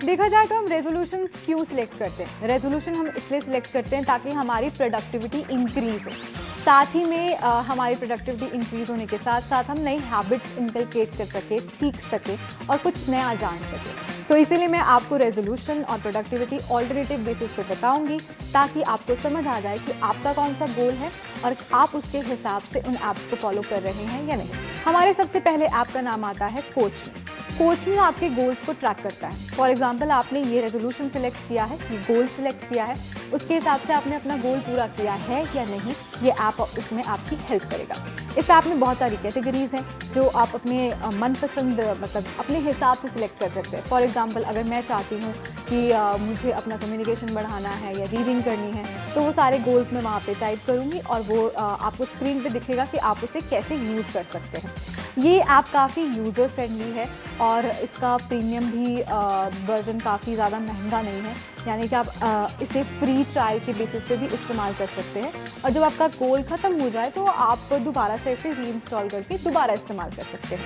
देखा जाए तो हम रेजोल्यूशंस क्यों सिलेक्ट करते हैं? रेजोल्यूशन हम इसलिए सिलेक्ट करते हैं ताकि हमारी प्रोडक्टिविटी इंक्रीज़ हो। साथ ही में हमारी प्रोडक्टिविटी इंक्रीज़ होने के साथ साथ हम नई हैबिट्स इनकलकेट कर सकें, सीख सकें और कुछ नया जान सकें। तो इसीलिए मैं आपको रेजोल्यूशन और प्रोडक्टिविटी ऑल्टरनेटिव बेसिस पे बताऊंगी ताकि आपको समझ आ जाए कि आपका कौन सा गोल है और आप उसके हिसाब से उन ऐप्स को फॉलो कर रहे हैं या नहीं। हमारे सबसे पहले ऐप का नाम आता है कोचमी। कोचमी आपके गोल्स को ट्रैक करता है। फॉर एग्जांपल आपने ये रेजोल्यूशन सिलेक्ट किया है, ये गोल सिलेक्ट किया है, उसके हिसाब से आपने अपना गोल पूरा किया है या नहीं, ये ऐप उसमें आपकी हेल्प करेगा। इस ऐप में बहुत सारी कैटेगरीज हैं जो आप अपने मनपसंद मतलब अपने हिसाब से सिलेक्ट कर सकते हैं। फॉर एग्जांपल अगर मैं चाहती हूँ कि मुझे अपना कम्युनिकेशन बढ़ाना है या रीडिंग करनी है तो वो सारे गोल्स मैं वहाँ पे टाइप करूँगी और वो आपको स्क्रीन पे दिखेगा कि आप उसे कैसे यूज़ कर सकते हैं। ये ऐप काफ़ी यूज़र फ्रेंडली है और इसका प्रीमियम भी वर्जन काफ़ी ज़्यादा महंगा नहीं है, यानी कि आप इसे फ्री ट्रायल के बेसिस पे भी इस्तेमाल कर सकते हैं और जब आपका गोल ख़त्म हो जाए तो आप दोबारा से इसे रीइंस्टॉल करके दोबारा इस्तेमाल कर सकते हैं।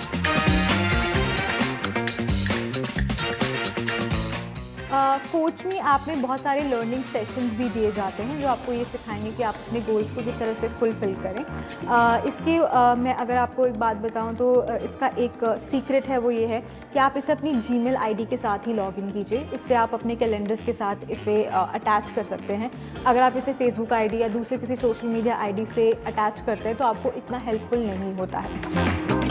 कोचमी ऐप में बहुत सारे लर्निंग सेशंस भी दिए जाते हैं जो आपको ये सिखाएंगे कि आप अपने गोल्स को किस तरह से फुलफ़िल करें। इसकी मैं अगर आपको एक बात बताऊं तो इसका एक सीक्रेट है, वो ये है कि आप इसे अपनी जीमेल आईडी के साथ ही लॉगिन कीजिए। इससे आप अपने कैलेंडर्स के साथ इसे अटैच कर सकते हैं। अगर आप इसे फेसबुक आईडी या दूसरे किसी सोशल मीडिया आईडी से अटैच करते हैं तो आपको इतना हेल्पफुल नहीं होता है।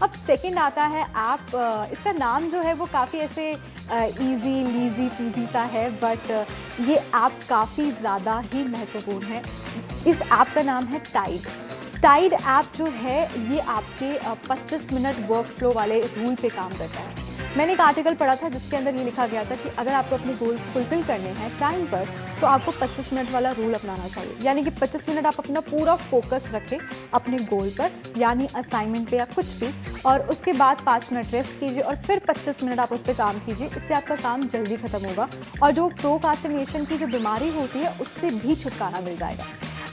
अब सेकंड आता है ऐप। इसका नाम जो है वो काफ़ी ऐसे इजी लीजी पीजी सा है, बट ये ऐप काफ़ी ज़्यादा ही महत्वपूर्ण है। इस ऐप का नाम है टाइड। टाइड ऐप जो है ये आपके 25 मिनट वर्क फ्लो वाले रूल पे काम करता है। मैंने एक आर्टिकल पढ़ा था जिसके अंदर ये लिखा गया था कि अगर आपको अपने गोल्स फुलफिल करने हैं टाइम पर तो आपको 25 मिनट वाला रूल अपनाना चाहिए, यानी कि 25 मिनट आप अपना पूरा फोकस रखें अपने गोल पर, यानी असाइनमेंट पे या कुछ भी, और उसके बाद 5 मिनट रेस्ट कीजिए और फिर 25 मिनट आप उस पर काम कीजिए। इससे आपका काम जल्दी खत्म होगा और जो प्रोक्रास्टिनेशन की जो बीमारी होती है उससे भी छुटकारा मिल जाएगा।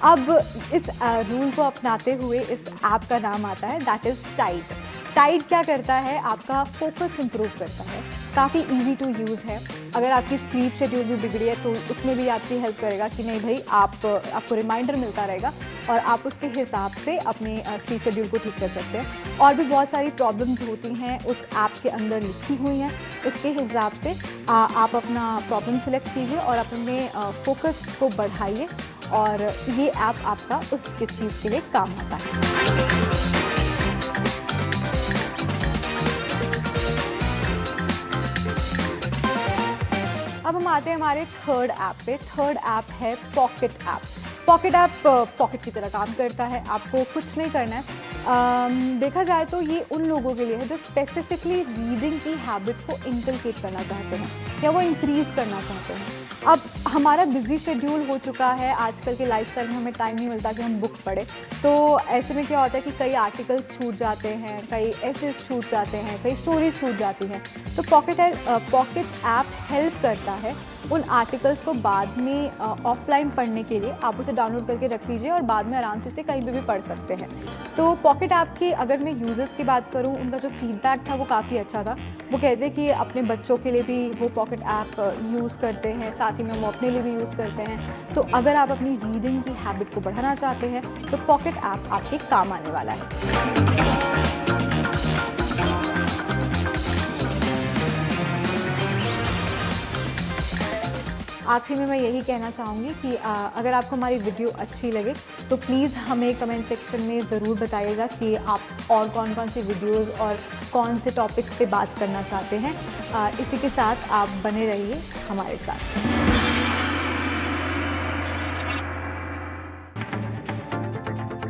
अब इस रूल को अपनाते हुए इस ऐप का नाम आता है दैट इज़ टाइड। टाइड क्या करता है, आपका फोकस इंप्रूव करता है, काफ़ी इजी टू यूज़ है। अगर आपकी स्लीप शेड्यूल भी बिगड़ी है तो उसमें भी आपकी हेल्प करेगा कि नहीं भाई आपको रिमाइंडर मिलता रहेगा और आप उसके हिसाब से अपने स्लीप शेड्यूल को ठीक कर सकते हैं। और भी बहुत सारी प्रॉब्लम्स होती हैं उस ऐप के अंदर लिखी हुई हैं, उसके हिसाब से आप अपना प्रॉब्लम सेलेक्ट कीजिए और अपने फोकस को बढ़ाइए और ये ऐप आपका उस चीज़ के लिए काम आता है। अब हम आते हैं हमारे थर्ड ऐप पे। थर्ड ऐप है pocket app. Pocket app pocket की तरह काम करता है, आपको कुछ नहीं करना है। देखा जाए तो ये उन लोगों के लिए है जो स्पेसिफिकली रीडिंग की हैबिट को इनकलकेट करना चाहते हैं या वो इंक्रीज़ करना चाहते हैं। अब हमारा बिजी शेड्यूल हो चुका है, आजकल के लाइफस्टाइल में हमें टाइम नहीं मिलता कि हम बुक पढ़ें, तो ऐसे में क्या होता है कि कई आर्टिकल्स छूट जाते हैं, कई एसेस छूट जाते हैं, कई स्टोरीज छूट जाती हैं। तो पॉकेट ऐप हेल्प करता है उन आर्टिकल्स को बाद में ऑफलाइन पढ़ने के लिए। आप उसे डाउनलोड करके रख लीजिए और बाद में आराम से इसे कहीं पे भी पढ़ सकते हैं। तो पॉकेट ऐप की अगर मैं यूज़र्स की बात करूं, उनका जो फीडबैक था वो काफ़ी अच्छा था। वो कहते हैं कि अपने बच्चों के लिए भी वो पॉकेट ऐप यूज़ करते हैं, साथ ही में वो अपने लिए भी यूज़ करते हैं। तो अगर आप अपनी रीडिंग की हैबिट को बढ़ाना चाहते हैं तो पॉकेट ऐप आपके काम आने वाला है। आखिर में मैं यही कहना चाहूँगी कि अगर आपको हमारी वीडियो अच्छी लगे तो प्लीज़ हमें कमेंट सेक्शन में ज़रूर बताइएगा कि आप और कौन कौन सी वीडियोस और कौन से टॉपिक्स पे बात करना चाहते हैं। इसी के साथ आप बने रहिए हमारे साथ।